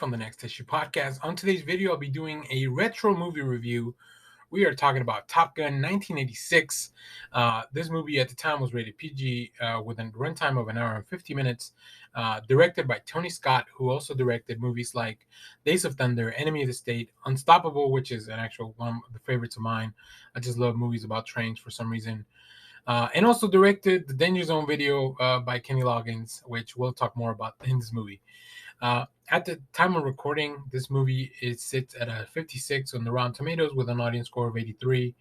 from the Next Issue Podcast. On today's video, I'll be doing a retro movie review. We are talking about Top Gun 1986. This movie at the time was rated PG with a runtime of an hour and 50 minutes. Directed by Tony Scott, who also directed movies like Days of Thunder, Enemy of the State, Unstoppable, which is an actual one of the favorites of mine. I just love movies about trains for some reason. And also directed the Danger Zone video by Kenny Loggins, which we'll talk more about in this movie. At the time of recording, this movie sits at a 56 on the Rotten Tomatoes with an audience score of 83.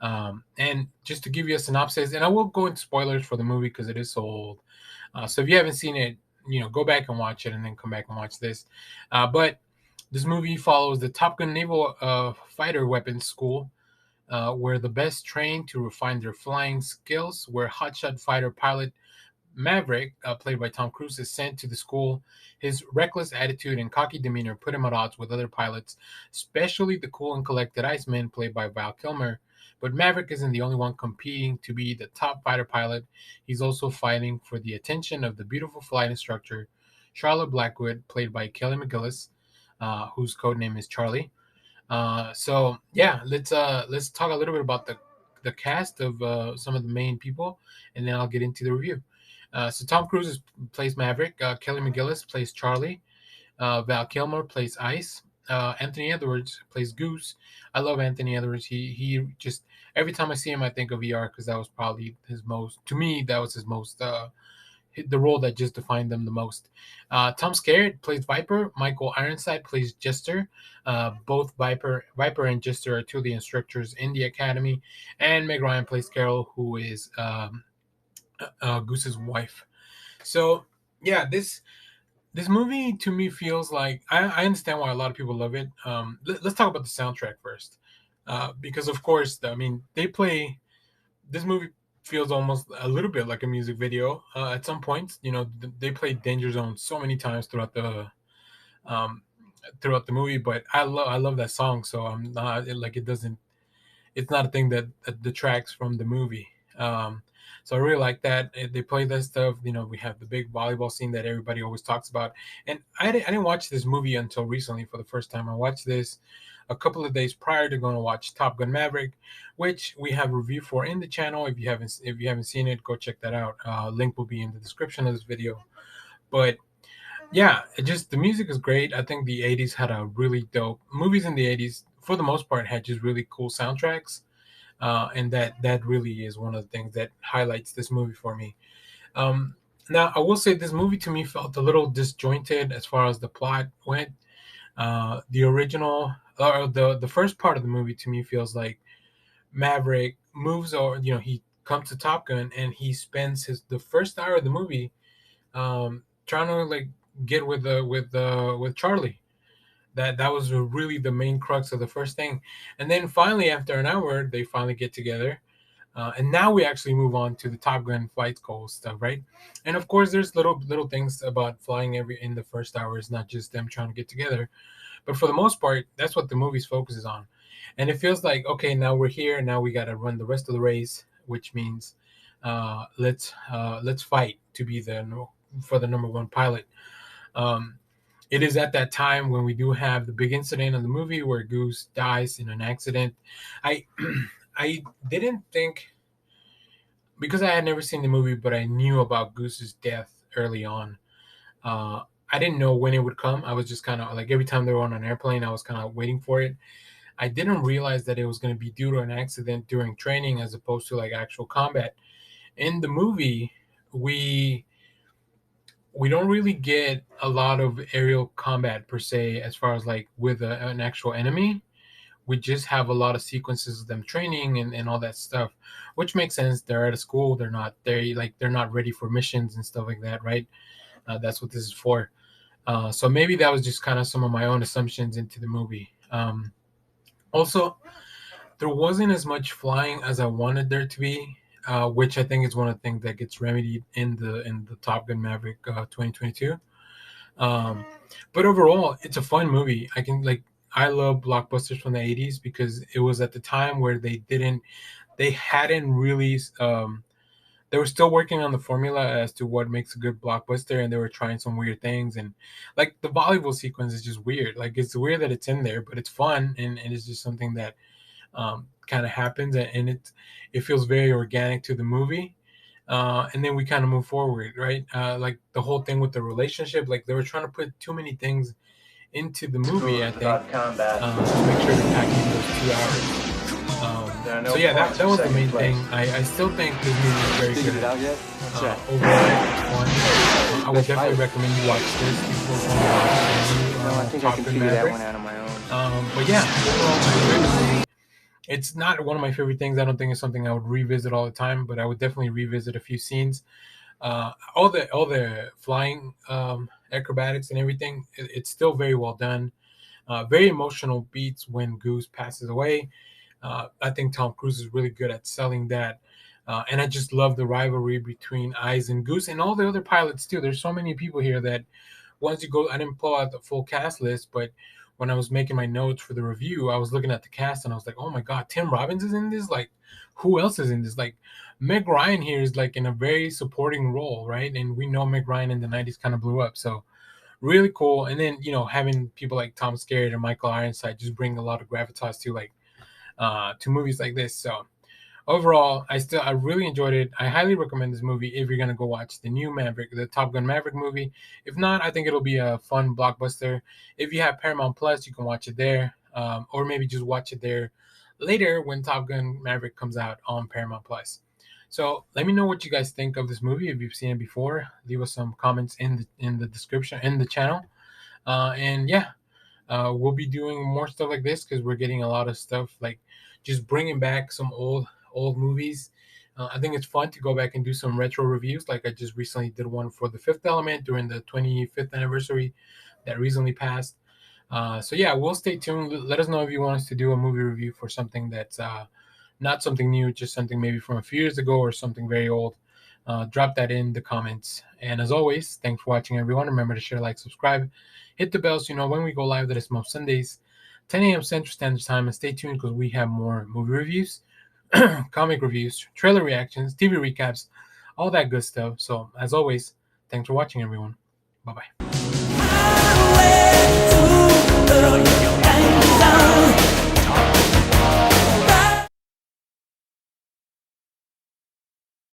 And just to give you a synopsis, and I will go into spoilers for the movie because it is so old. So if you haven't seen it, go back and watch it and then come back and watch this. But this movie follows the Top Gun Naval Fighter Weapons School, where the best train to refine their flying skills, where hotshot fighter pilot Maverick, played by Tom Cruise, is sent to the school. His reckless attitude and cocky demeanor put him at odds with other pilots, especially the cool and collected Iceman, played by Val Kilmer. But Maverick isn't the only one competing to be the top fighter pilot. He's also fighting for the attention of the beautiful flight instructor, Charlotte Blackwood, played by Kelly McGillis, whose code name is Charlie. Let's talk a little bit about the cast of some of the main people, and then I'll get into the review. So Tom Cruise plays Maverick. Kelly McGillis plays Charlie. Val Kilmer plays Ice. Anthony Edwards plays Goose. I love Anthony Edwards. He just, every time I see him, I think of ER because that was probably his most, to me, that was his most, the role that just defined them the most. Tom Skerritt plays Viper. Michael Ironside plays Jester. Both Viper and Jester are two of the instructors in the academy. And Meg Ryan plays Carol, who is Goose's wife. So yeah, this movie to me feels like, I understand why a lot of people love it. Let's talk about the soundtrack first, because of course, this movie feels almost a little bit like a music video at some points. They play Danger Zone so many times throughout the movie, but I love that song, so I'm not like it's not a thing that detracts from the movie. So I really like that. They play that stuff. We have the big volleyball scene that everybody always talks about. And I didn't watch this movie until recently for the first time. I watched this a couple of days prior to going to watch Top Gun Maverick, which we have a review for in the channel. If you haven't seen it, go check that out. Link will be in the description of this video. But yeah, the music is great. I think the 80s had a really dope movies in the 80s, for the most part, had just really cool soundtracks. And that really is one of the things that highlights this movie for me. Now, I will say this movie to me felt a little disjointed as far as the plot went. The original, or the first part of the movie to me feels like Maverick moves, or he comes to Top Gun and he spends the first hour of the movie trying to like get with Charlie. That was really the main crux of the first thing. And then finally, after an hour, they finally get together. And now we actually move on to the Top Gun flight school stuff, right? And of course, there's little things about flying in the first hour. It's not just them trying to get together. But for the most part, that's what the movie focuses on. And it feels like, okay, now we're here. Now we got to run the rest of the race, which means let's fight to be for the number one pilot. It is at that time when we do have the big incident in the movie where Goose dies in an accident. I didn't think, because I had never seen the movie, but I knew about Goose's death early on. I didn't know when it would come. I was just kind of like, every time they were on an airplane, I was kind of waiting for it. I didn't realize that it was going to be due to an accident during training as opposed to like actual combat. In the movie, we don't really get a lot of aerial combat per se, as far as like with an actual enemy. We just have a lot of sequences of them training and all that stuff, which makes sense. They're at a school. They're not ready for missions and stuff like that, right? That's what this is for. So maybe that was just kind of some of my own assumptions into the movie. Also, there wasn't as much flying as I wanted there to be. Which I think is one of the things that gets remedied in the Top Gun Maverick 2022. But overall, it's a fun movie. I love blockbusters from the 80s because it was at the time where they hadn't really they were still working on the formula as to what makes a good blockbuster, and they were trying some weird things. And like the volleyball sequence is just weird. Like it's weird that it's in there, but it's fun, and it's just something that kind of happens, and it feels very organic to the movie. And then we kind of move forward, right? Like the whole thing with the relationship, like they were trying to put too many things into the movie, I think, to make sure to pack in those 2 hours. So yeah, that was the main thing. I still think this movie is very good. Overall, it's fun. I would definitely recommend you watch this before going to watch any Top Gun Maverick. But yeah, overall, I enjoyed the movie. It's not one of my favorite things. I don't think it's something I would revisit all the time, but I would definitely revisit a few scenes. All the flying acrobatics and everything, it's still very well done. Very emotional beats when Goose passes away. I think Tom Cruise is really good at selling that. And I just love the rivalry between Eyes and Goose and all the other pilots too. There's so many people here that once you go, I didn't pull out the full cast list, but when I was making my notes for the review, I was looking at the cast and I was like, oh my God, Tim Robbins is in this? Like, who else is in this? Like, Meg Ryan here is like in a very supporting role, right? And we know Meg Ryan in the 90s kind of blew up. So really cool. And then, having people like Tom Skerritt and Michael Ironside just bring a lot of gravitas to to movies like this. So overall, I really enjoyed it. I highly recommend this movie if you're gonna go watch the new Maverick, the Top Gun Maverick movie. If not, I think it'll be a fun blockbuster. If you have Paramount Plus, you can watch it there, or maybe just watch it there later when Top Gun Maverick comes out on Paramount Plus. So let me know what you guys think of this movie. If you've seen it before, leave us some comments in the description in the channel. And yeah, we'll be doing more stuff like this because we're getting a lot of stuff like just bringing back some old movies. I think it's fun to go back and do some retro reviews. Like I just recently did one for The Fifth Element during the 25th anniversary that recently passed. So yeah, we'll stay tuned. Let us know if you want us to do a movie review for something that's not something new, just something maybe from a few years ago or something very old. Drop that in the comments. And as always, thanks for watching, everyone. Remember to share, like, subscribe, hit the bell so you know when we go live. That is most Sundays, 10 a.m. Central Standard Time. And stay tuned because we have more movie reviews, comic reviews, trailer reactions, TV recaps, all that good stuff. So as always, thanks for watching, everyone. Bye-bye.